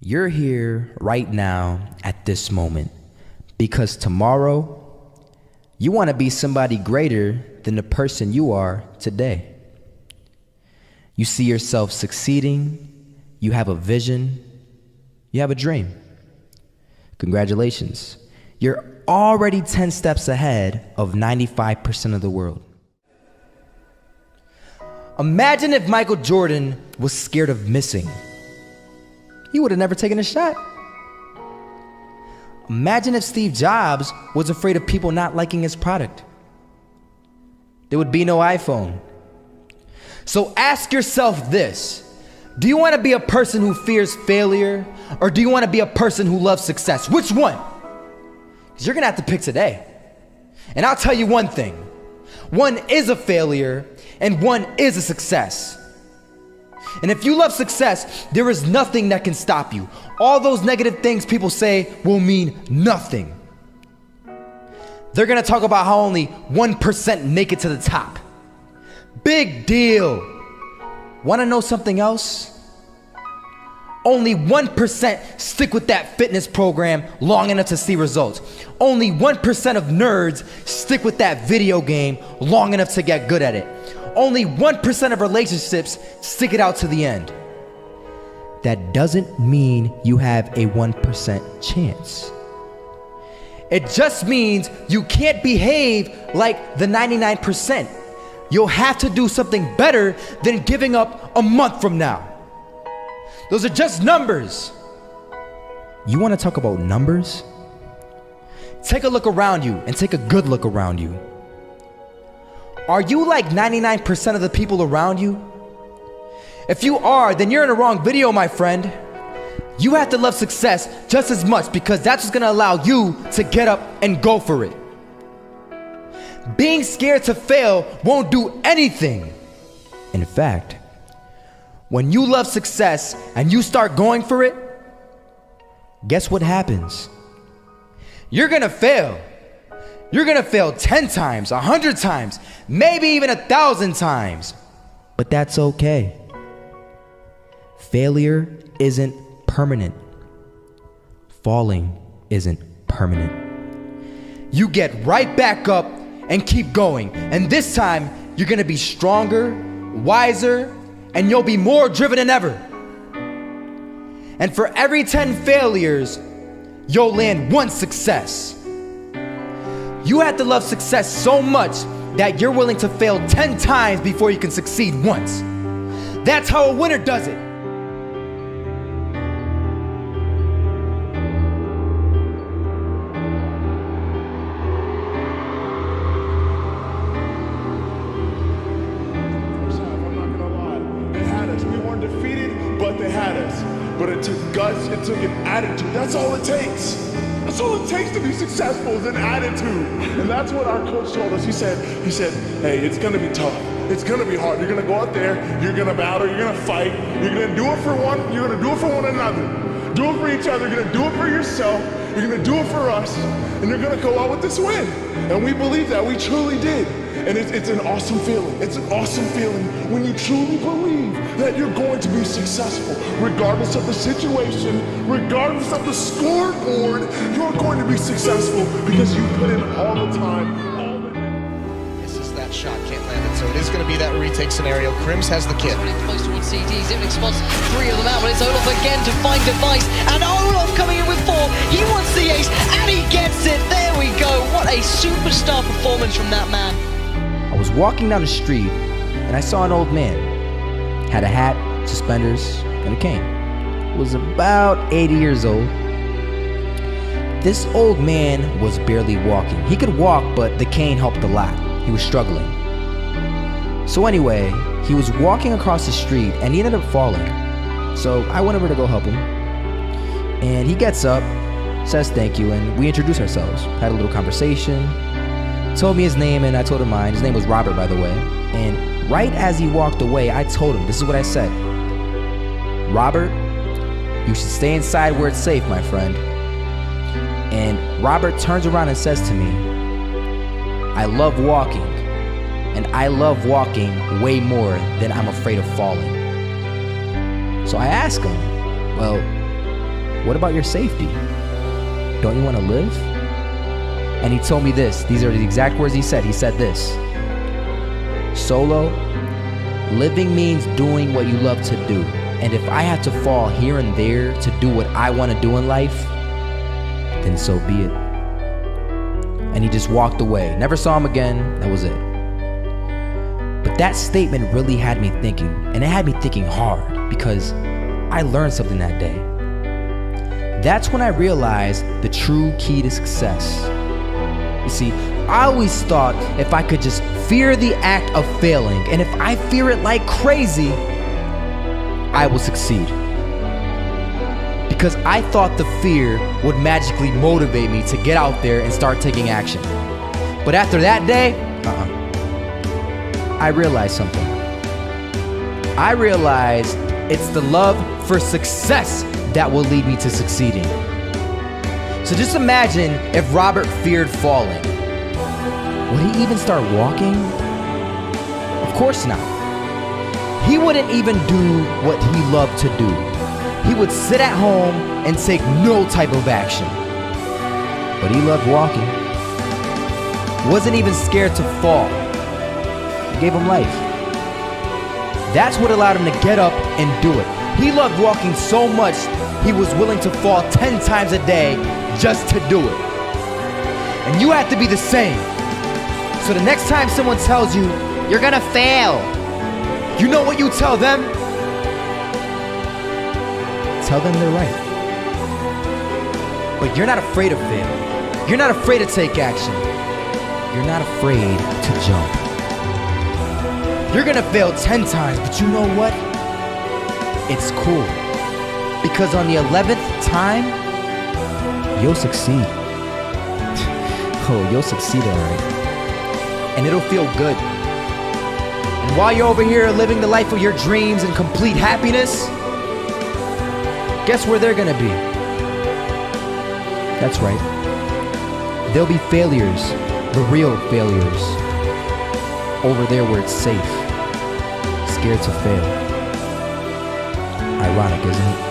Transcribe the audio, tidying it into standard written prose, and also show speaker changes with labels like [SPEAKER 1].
[SPEAKER 1] You're here right now at this moment because tomorrow you want to be somebody greater than the person you are today. You see yourself succeeding, you have a vision, you have a dream. Congratulations. You're already 10 steps ahead of 95% of the world. Imagine if Michael Jordan was scared of missing. He would have never taken a shot. Imagine if Steve Jobs was afraid of people not liking his product. There would be no iPhone. So ask yourself this: do you want to be a person who fears failure, or do you want to be a person who loves success? Which one? Because you're going to have to pick today. And I'll tell you one thing: one is a failure and one is a success. And if you love success, there is nothing that can stop you. All those negative things people say will mean nothing. They're gonna talk about how only 1% make it to the top. Big deal. Wanna know something else? Only 1% stick with that fitness program long enough to see results. Only 1% of nerds stick with that video game long enough to get good at it. Only 1% of relationships stick it out to the end. That doesn't mean you have a 1% chance. It just means you can't behave like the 99%. You'll have to do something better than giving up a month from now. Those are just numbers. You want to talk about numbers? Take a look around you and take a good look around you. Are you like 99% of the people around you? If you are, then you're in the wrong video, my friend. You have to love success just as much, because that's what's gonna allow you to get up and go for it. Being scared to fail won't do anything. In fact, when you love success and you start going for it, guess what happens? You're gonna fail. You're gonna fail 10 times, 100 times, maybe even 1,000 times. But that's okay. Failure isn't permanent. Falling isn't permanent. You get right back up and keep going. And this time, you're gonna be stronger, wiser, and you'll be more driven than ever. And for every 10 failures, you'll land one success. You have to love success so much that you're willing to fail 10 times before you can succeed once. That's how a winner does it.
[SPEAKER 2] But it took guts, it took an attitude. That's all it takes. That's all it takes to be successful, is an attitude. And that's what our coach told us. He said, hey, it's gonna be tough. It's gonna be hard. You're gonna go out there, you're gonna battle, you're gonna fight, you're gonna do it for one, you're gonna do it for one another. Do it for each other, you're gonna do it for yourself, you're gonna do it for us, and you're gonna go out with this win. And we believe that, we truly did. And it's an awesome feeling. It's an awesome feeling when you truly believe that you're going to be successful. Regardless of the situation, regardless of the scoreboard, you're going to be successful because you put in all the time.
[SPEAKER 3] This is that shot, can't land it. So it is going to be that retake scenario. Krims has the kid.
[SPEAKER 4] Running close towards CT. Zivnik spots 3 of them out, but it's Olaf again to find device. And Olaf coming in with 4. He wants the ace, and he gets it. There we go. What a superstar performance from that man.
[SPEAKER 1] I was walking down the street and I saw an old man. Had a hat, suspenders, and a cane. Was about 80 years old. This old man was barely walking. He could walk, but the cane helped a lot. He was struggling. So anyway, he was walking across the street and he ended up falling. So I went over to go help him. And he gets up, says thank you, and we introduced ourselves. Had a little conversation. Told me his name and I told him mine. His name was Robert, by the way. And right as he walked away, I told him, this is what I said: Robert, you should stay inside where it's safe, my friend. And Robert turns around and says to me, I love walking, and I love walking way more than I'm afraid of falling. So I ask him, well, what about your safety? Don't you want to live? And he told me this. These are the exact words he said. He said this: Solo, living means doing what you love to do. And if I have to fall here and there to do what I want to do in life, then so be it. And he just walked away. Never saw him again. That was it. But that statement really had me thinking, and it had me thinking hard, because I learned something that day. That's when I realized the true key to success. You see, I always thought if I could just fear the act of failing, and if I fear it like crazy, I will succeed. Because I thought the fear would magically motivate me to get out there and start taking action. But after that day, I realized something. I realized it's the love for success that will lead me to succeeding. So just imagine if Robert feared falling. Would he even start walking? Of course not. He wouldn't even do what he loved to do. He would sit at home and take no type of action. But he loved walking. Wasn't even scared to fall. It gave him life. That's what allowed him to get up and do it. He loved walking so much, he was willing to fall 10 times a day just to do it. And you have to be the same. So the next time someone tells you, you're gonna fail, you know what you tell them? Tell them they're right. But you're not afraid of fail. You're not afraid to take action. You're not afraid to jump. You're gonna fail 10 times, but you know what? It's cool. Because on the 11th time, you'll succeed. Oh, you'll succeed, all right. And it'll feel good. And while you're over here living the life of your dreams and complete happiness, guess where they're gonna be? That's right. They'll be failures, the real failures. Over there where it's safe, scared to fail. Ironic, isn't it?